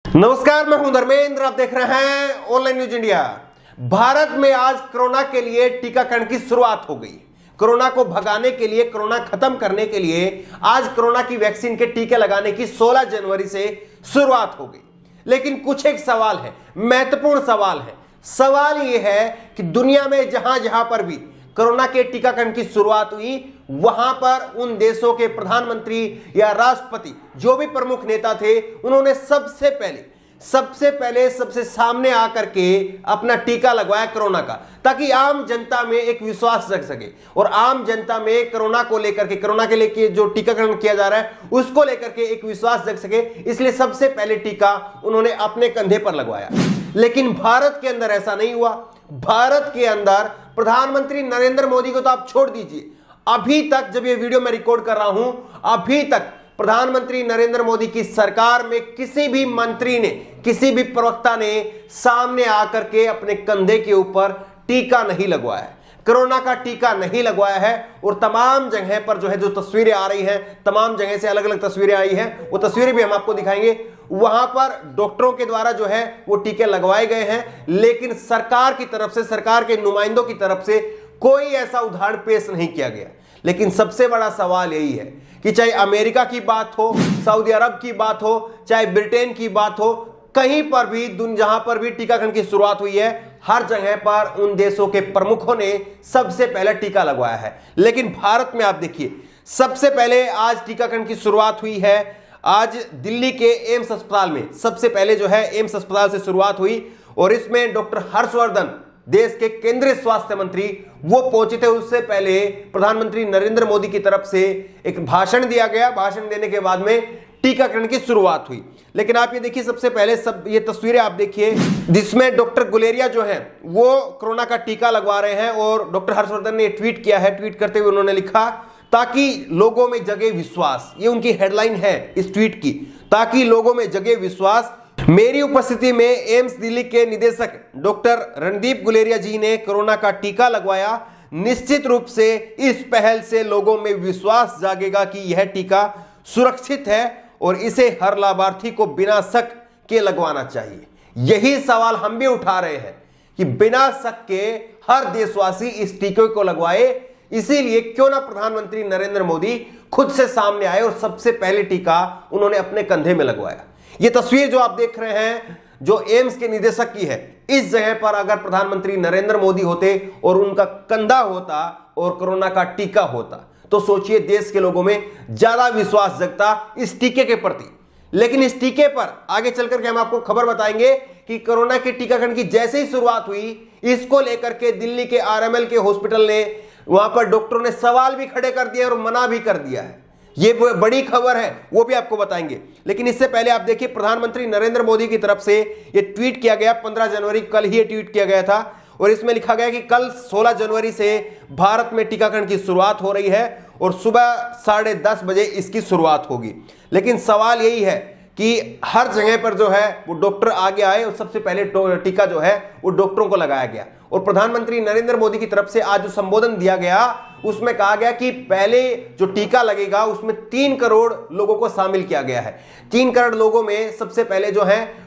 नमस्कार, मैं हूं धर्मेंद्र। आप देख रहे हैं ऑनलाइन न्यूज इंडिया। भारत में आज कोरोना के लिए टीकाकरण की शुरुआत हो गई। कोरोना को भगाने के लिए, कोरोना खत्म करने के लिए आज कोरोना की वैक्सीन के टीके लगाने की 16 जनवरी से शुरुआत हो गई। लेकिन कुछ एक सवाल है, महत्वपूर्ण सवाल है। सवाल यह है कि दुनिया में जहां जहां पर भी कोरोना के टीकाकरण की शुरुआत हुई, वहां पर उन देशों के प्रधानमंत्री या राष्ट्रपति, जो भी प्रमुख नेता थे, उन्होंने सबसे पहले सबसे सामने आकर के अपना टीका लगवाया कोरोना का, ताकि आम जनता में एक विश्वास जग सके और आम जनता में कोरोना को लेकर के, कोरोना के लेके जो टीकाकरण किया जा रहा है उसको लेकर के एक विश्वास जग सके। इसलिए सबसे पहले टीका उन्होंने अपने कंधे पर लगवाया। लेकिन भारत के अंदर ऐसा नहीं हुआ। भारत के अंदर प्रधानमंत्री नरेंद्र मोदी को तो आप छोड़ दीजिए, अभी तक जब ये वीडियो मैं रिकॉर्ड कर रहा हूं, अभी तक प्रधानमंत्री नरेंद्र मोदी की सरकार में किसी भी मंत्री ने, किसी भी प्रवक्ता ने सामने आकर के अपने कंधे के ऊपर टीका नहीं लगवाया है, कोरोना का टीका नहीं लगवाया है। और तमाम जगह पर जो तस्वीरें आ रही हैं, तमाम जगह से अलग अलग तस्वीरें आई हैं, वो तस्वीरें भी हम आपको दिखाएंगे। वहां पर डॉक्टरों के द्वारा वो टीके लगवाए गए हैं, लेकिन सरकार की तरफ से, सरकार के नुमाइंदों की तरफ से कोई ऐसा उदाहरण पेश नहीं किया गया। लेकिन सबसे बड़ा सवाल यही है कि चाहे अमेरिका की बात हो, सऊदी अरब की बात हो, चाहे ब्रिटेन की बात हो, कहीं पर भी जहां पर भी टीकाकरण की शुरुआत हुई है, हर जगह पर उन देशों के प्रमुखों ने सबसे पहले टीका लगवाया है। लेकिन भारत में आप देखिए, सबसे पहले आज टीकाकरण की शुरुआत हुई है। आज दिल्ली के एम्स अस्पताल में सबसे पहले एम्स अस्पताल से शुरुआत हुई और इसमें डॉक्टर हर्षवर्धन, देश के केंद्रीय स्वास्थ्य मंत्री, वो पहुंचे थे। उससे पहले प्रधानमंत्री नरेंद्र मोदी की तरफ से एक भाषण दिया गया। भाषण देने के बाद में टीकाकरण की शुरुआत हुई। लेकिन आप ये देखिए, सबसे पहले ये तस्वीरें आप देखिए, जिसमें डॉक्टर गुलेरिया वो कोरोना का टीका लगवा रहे हैं और डॉक्टर हर्षवर्धन ने ट्वीट किया है। ट्वीट करते हुए उन्होंने लिखा, ताकि लोगों में जगे विश्वास। ये उनकी हेडलाइन है इस ट्वीट की, ताकि लोगों में जगे विश्वास। मेरी उपस्थिति में एम्स दिल्ली के निदेशक डॉक्टर रणदीप गुलेरिया जी ने कोरोना का टीका लगवाया। निश्चित रूप से इस पहल से लोगों में विश्वास जागेगा कि यह टीका सुरक्षित है और इसे हर लाभार्थी को बिना शक के लगवाना चाहिए। यही सवाल हम भी उठा रहे हैं कि बिना शक के हर देशवासी इस टीके को लगवाए। इसीलिए क्यों ना प्रधानमंत्री नरेंद्र मोदी खुद से सामने आए और सबसे पहले टीका उन्होंने अपने कंधे में लगवाया। ये तस्वीर जो आप देख रहे हैं, जो एम्स के निदेशक की है, इस जगह पर अगर प्रधानमंत्री नरेंद्र मोदी होते और उनका कंधा होता और कोरोना का टीका होता, तो सोचिए देश के लोगों में ज्यादा विश्वास जगता इस टीके के प्रति। लेकिन इस टीके पर आगे चलकर के हम आपको खबर बताएंगे कि कोरोना के टीकाकरण की जैसे ही शुरुआत हुई, इसको लेकर के दिल्ली के आरएमएल के हॉस्पिटल ने, वहां पर डॉक्टरों ने सवाल भी खड़े कर दिए और मना भी कर दिया है। ये बड़ी खबर है, वो भी आपको बताएंगे। लेकिन इससे पहले आप देखिए, प्रधानमंत्री नरेंद्र मोदी की तरफ से ये ट्वीट किया गया 15 जनवरी, कल ही ये ट्वीट किया गया था और इसमें लिखा गया कि कल 16 जनवरी से भारत में टीकाकरण की शुरुआत हो रही है और सुबह 10:30 बजे इसकी शुरुआत होगी। लेकिन सवाल यही है कि हर जगह पर वो डॉक्टर आगे आए और सबसे पहले टीका वो डॉक्टरों को लगाया गया। और प्रधानमंत्री नरेंद्र मोदी की तरफ से आज जो संबोधन दिया गया, उसमें कहा गया कि पहले जो टीका लगेगा उसमें 3 करोड़ लोगों को शामिल किया गया है। 3 करोड़ लोगों में सबसे पहले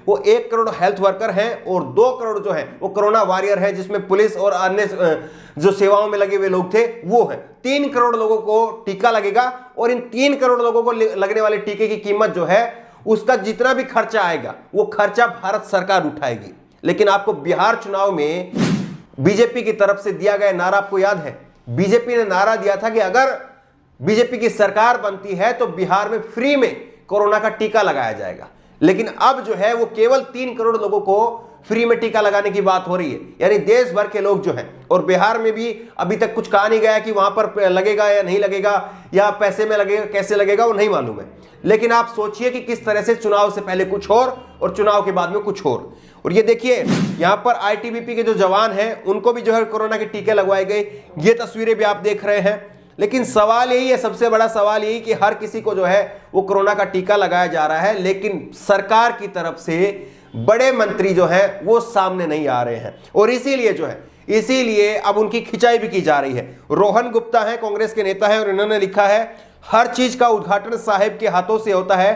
वो 1 करोड़ हेल्थ वर्कर हैं और 2 करोड़ वो कोरोना वॉरियर है, जिसमें पुलिस और अन्य जो सेवाओं में लगे हुए लोग थे वो हैं। 3 करोड़ लोगों को टीका लगेगा और इन 3 करोड़ लोगों को लगने वाले टीके की कीमत उसका जितना भी खर्चा आएगा, वो खर्चा भारत सरकार उठाएगी। लेकिन आपको बिहार चुनाव में बीजेपी की तरफ से दिया गया नारा आपको याद है? बीजेपी ने नारा दिया था कि अगर बीजेपी की सरकार बनती है तो बिहार में फ्री में कोरोना का टीका लगाया जाएगा। लेकिन अब वो केवल 3 करोड़ लोगों को फ्री में टीका लगाने की बात हो रही है। यानी देश भर के लोग और बिहार में भी अभी तक कुछ कहा नहीं गया कि वहां पर लगेगा या नहीं लगेगा, या पैसे में लगेगा, कैसे लगेगा, वो नहीं मालूम है। लेकिन आप सोचिए कि किस तरह से चुनाव से पहले कुछ और चुनाव के बाद में कुछ और ये देखिए, यहां पर आईटीबीपी के जो जवान हैं उनको भी कोरोना के टीके लगवाए गए। ये तस्वीरें भी आप देख रहे हैं। लेकिन सवाल यही है, सबसे बड़ा सवाल यही कि हर किसी को वो कोरोना का टीका लगाया जा रहा है, लेकिन सरकार की तरफ से बड़े मंत्री वो सामने नहीं आ रहे हैं। और इसीलिए अब उनकी खिंचाई भी की जा रही है। रोहन गुप्ता है, कांग्रेस के नेता है, और इन्होंने लिखा है, हर चीज का उद्घाटन साहिब के हाथों से होता है।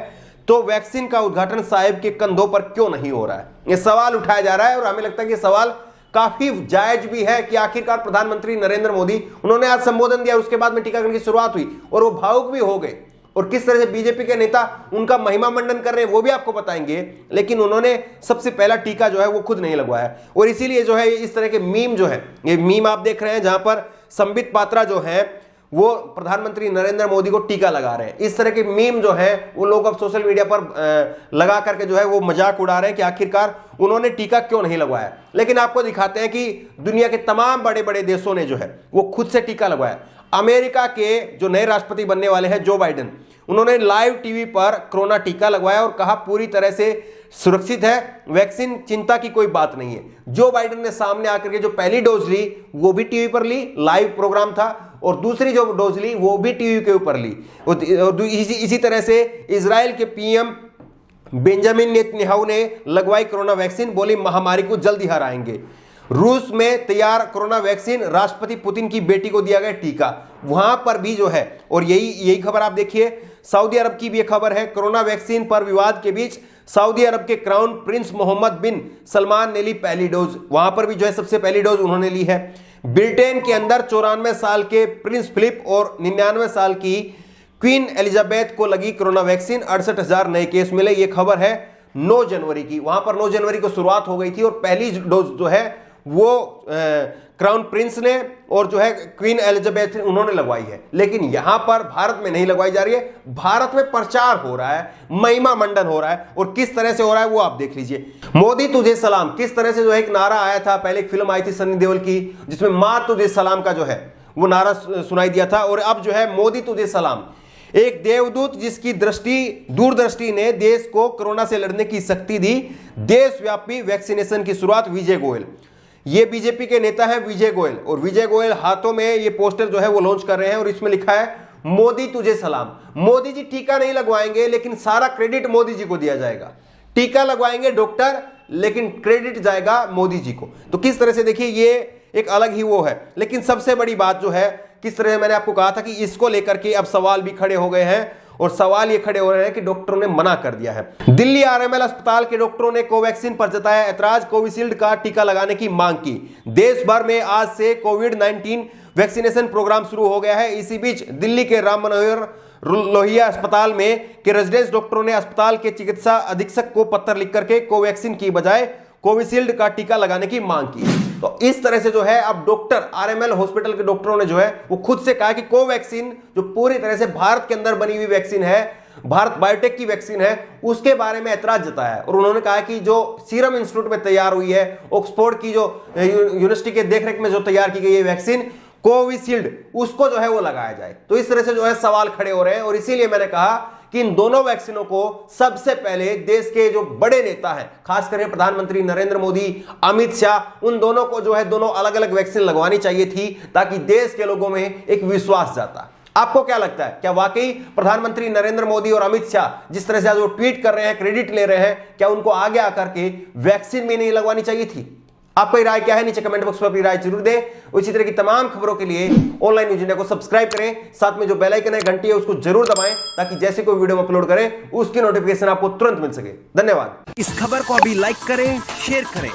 तो वैक्सीन का उद्घाटन साहिब के कंधों पर क्यों नहीं हो रहा है? यह सवाल उठाया जा रहा है और हमें लगता है कि सवाल काफी जायज भी है कि आखिरकार प्रधानमंत्री नरेंद्र मोदी, उन्होंने आज संबोधन दिया, उसके बाद में टीकाकरण की शुरुआत हुई और वो भावुक भी हो गए, और किस तरह से बीजेपी के नेता उनका महिमा मंडन कर रहे हैं वो भी आपको बताएंगे। लेकिन उन्होंने सबसे पहला टीका जो है वो खुद नहीं लगवाया, और इसीलिए जो है इस तरह के मीम जो है, ये मीम आप देख रहे हैं जहां पर संबित पात्रा जो है वो प्रधानमंत्री नरेंद्र मोदी को टीका लगा रहे हैं। इस तरह के मीम जो है वो लोग अब सोशल मीडिया पर लगा करके जो है वो मजाक उड़ा रहे हैं कि आखिरकार उन्होंने टीका क्यों नहीं लगवाया। लेकिन आपको दिखाते हैं कि दुनिया के तमाम बड़े बड़े देशों ने जो है वो खुद से टीका लगवाया। अमेरिका के जो नए राष्ट्रपति बनने वाले हैं जो बाइडेन, उन्होंने लाइव टीवी पर कोरोना टीका लगवाया और कहा पूरी तरह से सुरक्षित है, वैक्सीन चिंता की कोई बात नहीं है। जो बाइडेन ने सामने आकर के जो पहली डोज ली वो भी टीवी पर ली, लाइव प्रोग्राम था, और दूसरी जो डोज ली वो भी टीवी के ऊपर ली। इसी तरह से इजराइल के पीएम बेंजामिन नेतन्याहू ने लगवाई कोरोना वैक्सीन, बोली महामारी को जल्दी हराएंगे। रूस में तैयार कोरोना वैक्सीन, राष्ट्रपति पुतिन की बेटी को दिया गया टीका, वहां पर भी जो है, और यही खबर आप देखिए, सऊदी अरब की भी एक खबर है, कोरोना वैक्सीन पर विवाद के बीच सऊदी अरब के क्राउन प्रिंस मोहम्मद बिन सलमान ने ली पहली डोज, वहां पर भी जो है सबसे पहली डोज उन्होंने ली है। ब्रिटेन के अंदर 94 साल के प्रिंस फिलिप और 99 साल की क्वीन एलिजाबेथ को लगी कोरोना वैक्सीन, 68,000 नए केस मिले। ये खबर है 9 जनवरी की, वहां पर 9 जनवरी को शुरुआत हो गई थी और पहली डोज जो है वो क्राउन प्रिंस ने और जो है क्वीन एलिजाबेथ उन्होंने लगवाई है। लेकिन यहां पर भारत में नहीं लगवाई जा रही है। भारत में प्रचार हो रहा है, महिमा मंडन हो रहा है, और किस तरह से हो रहा है वो आप देख लीजिए। मोदी तुझे सलाम, किस तरह से जो है एक नारा आया था, पहले एक फिल्म आई थी सनी देओल की जिसमें मां तुझे सलाम का जो है वो नारा सुनाई दिया था, और अब जो है मोदी तुझे सलाम। एक देवदूत जिसकी दूरदृष्टि ने देश को कोरोना से लड़ने की शक्ति दी, देशव्यापी वैक्सीनेशन की शुरुआत, विजय गोयल। ये बीजेपी के नेता हैं विजय गोयल, और विजय गोयल हाथों में ये पोस्टर जो है वो लॉन्च कर रहे हैं और इसमें लिखा है मोदी तुझे सलाम। मोदी जी टीका नहीं लगवाएंगे लेकिन सारा क्रेडिट मोदी जी को दिया जाएगा। टीका लगवाएंगे डॉक्टर लेकिन क्रेडिट जाएगा मोदी जी को। तो किस तरह से देखिए ये एक अलग ही वो है। लेकिन सबसे बड़ी बात जो है, किस तरह से मैंने आपको कहा था कि इसको लेकर के अब सवाल भी खड़े हो गए हैं, और सवाल ये खड़े हो रहे हैं कि डॉक्टरों ने मना कर दिया है। दिल्ली आरएमएल अस्पताल के डॉक्टरों ने कोवैक्सीन पर जताया ऐतराज, कोविशील्ड का टीका लगाने की मांग की। देश भर में आज से कोविड-19 वैक्सीनेशन प्रोग्राम शुरू हो गया है। इसी बीच दिल्ली के राम मनोहर लोहिया अस्पताल में के रेजिडेंस डॉक्टरों ने अस्पताल के चिकित्सा अधीक्षक को पत्र लिख करके कोवैक्सीन की बजाय कोविशील्ड का टीका लगाने की मांग की। तो इस तरह से जो है अब डॉक्टर आरएमएल हॉस्पिटल के डॉक्टरों ने जो है वो खुद से कहा कि कोवैक्सीन जो पूरी तरह से भारत के अंदर बनी हुई वैक्सीन है, भारत बायोटेक की वैक्सीन है, उसके बारे में ऐतराज जताया है। और उन्होंने कहा कि जो सीरम इंस्टीट्यूट में तैयार हुई है, ऑक्सफोर्ड की जो यूनिवर्सिटी के देखरेख में जो तैयार की गई है वैक्सीन कोविशील्ड, उसको जो है वो लगाया जाए। तो इस तरह से जो है सवाल खड़े हो रहे हैं, और इसीलिए मैंने कहा कि इन दोनों वैक्सीनों को सबसे पहले देश के जो बड़े नेता हैं, खास करके प्रधानमंत्री नरेंद्र मोदी, अमित शाह, उन दोनों को जो है दोनों अलग अलग वैक्सीन लगवानी चाहिए थी, ताकि देश के लोगों में एक विश्वास जाता। आपको क्या लगता है, क्या वाकई प्रधानमंत्री नरेंद्र मोदी और अमित शाह जिस तरह से आज वो ट्वीट कर रहे हैं, क्रेडिट ले रहे हैं, क्या उनको आगे आकर के वैक्सीन भी नहीं लगवानी चाहिए थी? आपकी राय क्या है? नीचे कमेंट बॉक्स में अपनी राय जरूर दें। इसी तरह की तमाम खबरों के लिए ऑनलाइन न्यूज इंडिया को सब्सक्राइब करें, साथ में जो बेल आइकन है, घंटी है, उसको जरूर दबाएं, ताकि जैसे कोई वीडियो अपलोड करें उसकी नोटिफिकेशन आपको तुरंत मिल सके। धन्यवाद। इस खबर को अभी लाइक करें, शेयर करें,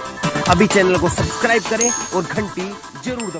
अभी चैनल को सब्सक्राइब करें और घंटी जरूर दबाएं।